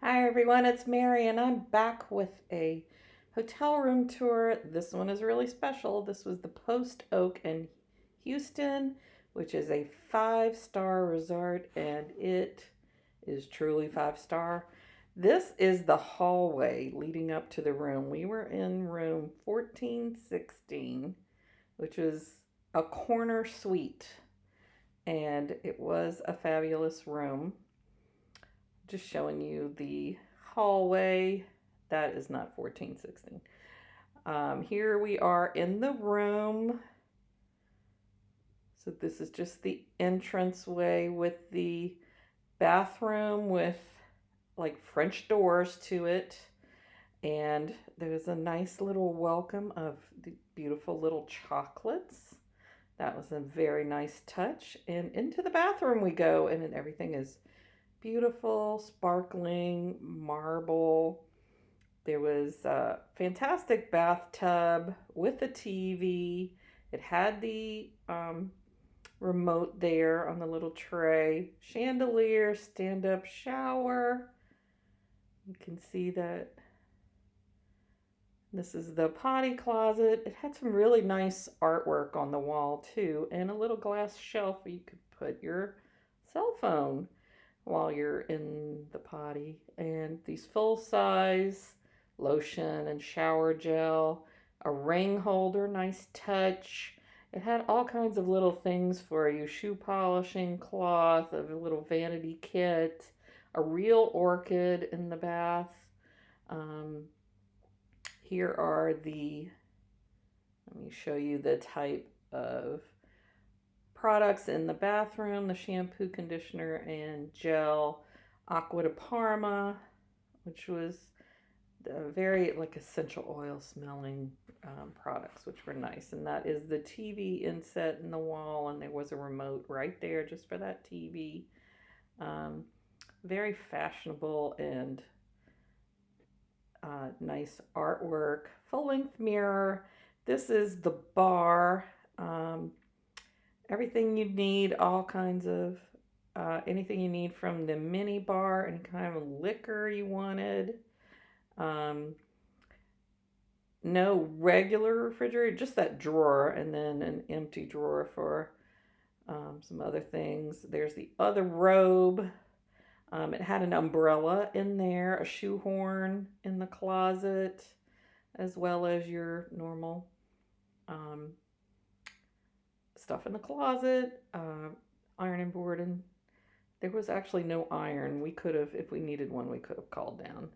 Hi everyone, it's Mary and I'm back with a hotel room tour. This one is really special. This was the Post Oak in Houston, which is a 5-star resort and it is truly 5-star. This is the hallway leading up to the room. We were in room 1416, which is a corner suite, and it was a fabulous room. Just showing you the hallway. That is not 1416. Here we are in the room. So this is just the entranceway with the bathroom with like French doors to it. And there's a nice little welcome of the beautiful little chocolates. That was a very nice touch. And into the bathroom we go, and then everything is beautiful, sparkling marble. There was a fantastic bathtub with a TV. It had the remote there on the little tray. Chandelier, stand-up shower. You can see that this is the potty closet. It had some really nice artwork on the wall too, and a little glass shelf where you could put your cell phone while you're in the potty. And these full-size lotion and shower gel, a ring holder, nice touch. It had all kinds of little things for you, shoe polishing cloth, a little vanity kit, a real orchid in the bath. Here are let me show you the type of products in the bathroom: the shampoo, conditioner, and gel, aqua de parma, which was very like essential oil smelling products, which were nice. And that is the TV inset in the wall, and there was a remote right there just for that TV. Very fashionable and nice artwork. Full-length mirror. This is the bar. Everything you need, all kinds of anything you need from the mini bar, any kind of liquor you wanted. No regular refrigerator, just that drawer, and then an empty drawer for some other things. There's the other robe. It had an umbrella in there, a shoehorn in the closet, as well as your normal stuff in the closet, ironing board, and there was actually no iron. We could have, if we needed one, we could have called down.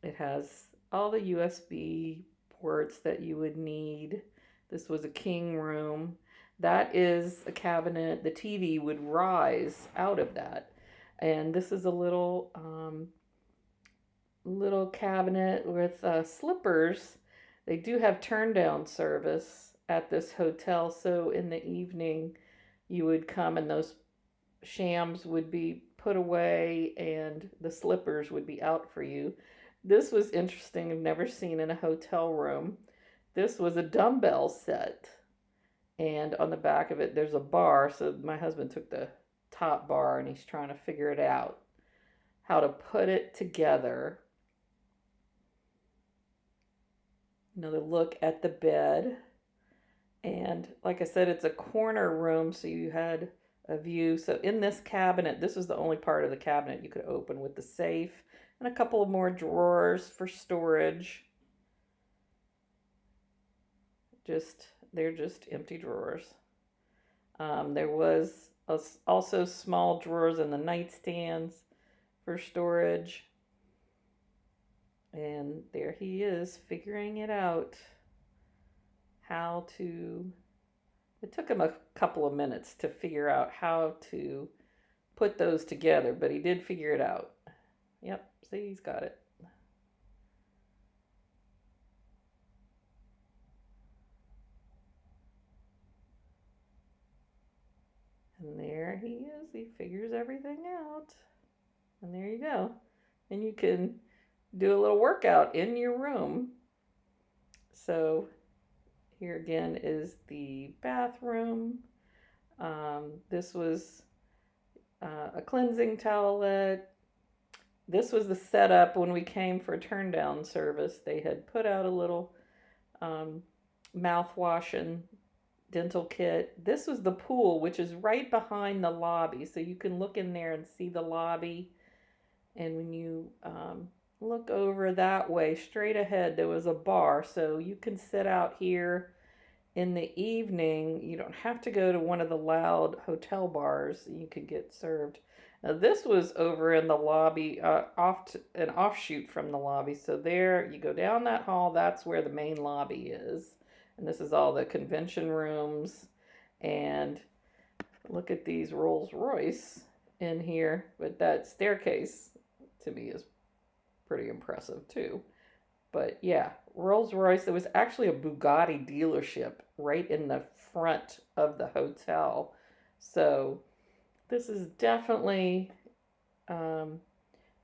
It has all the USB ports that you would need. This was a king room. That is a cabinet. The TV would rise out of that. And this is a little cabinet with slippers. They do have turn down service at this hotel, so in the evening you would come and those shams would be put away and the slippers would be out for you. This was interesting. I've never seen in a hotel room. This was a dumbbell set, and on the back of it there's a bar. So my husband took the top bar and he's trying to figure it out, how to put it together. Another look at the bed. And like I said, it's a corner room, so you had a view. So in this cabinet, this was the only part of the cabinet you could open, with the safe and a couple of more drawers for storage. They're just empty drawers. There was also small drawers in the nightstands for storage. And there he is figuring it out. It took him a couple of minutes to figure out how to put those together, but he did figure it out. Yep, see, he's got it. And there he is. He figures everything out. And there you go. And you can do a little workout in your room. So here again is the bathroom. This was a cleansing towelette, this was the setup when we came for turn down service. They had put out a little um, mouthwash and dental kit. This was the pool, which is right behind the lobby, so you can look in there and see the lobby. And when you look over that way, straight ahead, there was a bar, so you can sit out here in the evening. You don't have to go to one of the loud hotel bars. You could get served. Now, this was over in the lobby, an offshoot from the lobby. So there, you go down that hall. That's where the main lobby is, and this is all the convention rooms. And look at these Rolls Royce in here, but that staircase to me is pretty impressive too. But yeah, Rolls Royce. There was actually a Bugatti dealership right in the front of the hotel. So this is definitely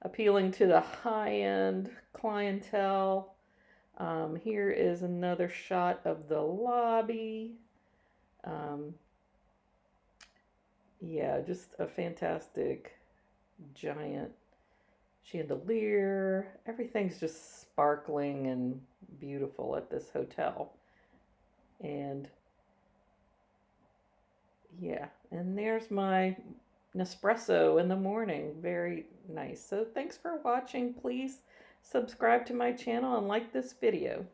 appealing to the high end clientele. Here is another shot of the lobby. Yeah, just a fantastic giant chandelier. Everything's just sparkling and beautiful at this hotel. And yeah, and there's my Nespresso in the morning. Very nice. So thanks for watching. Please subscribe to my channel and like this video.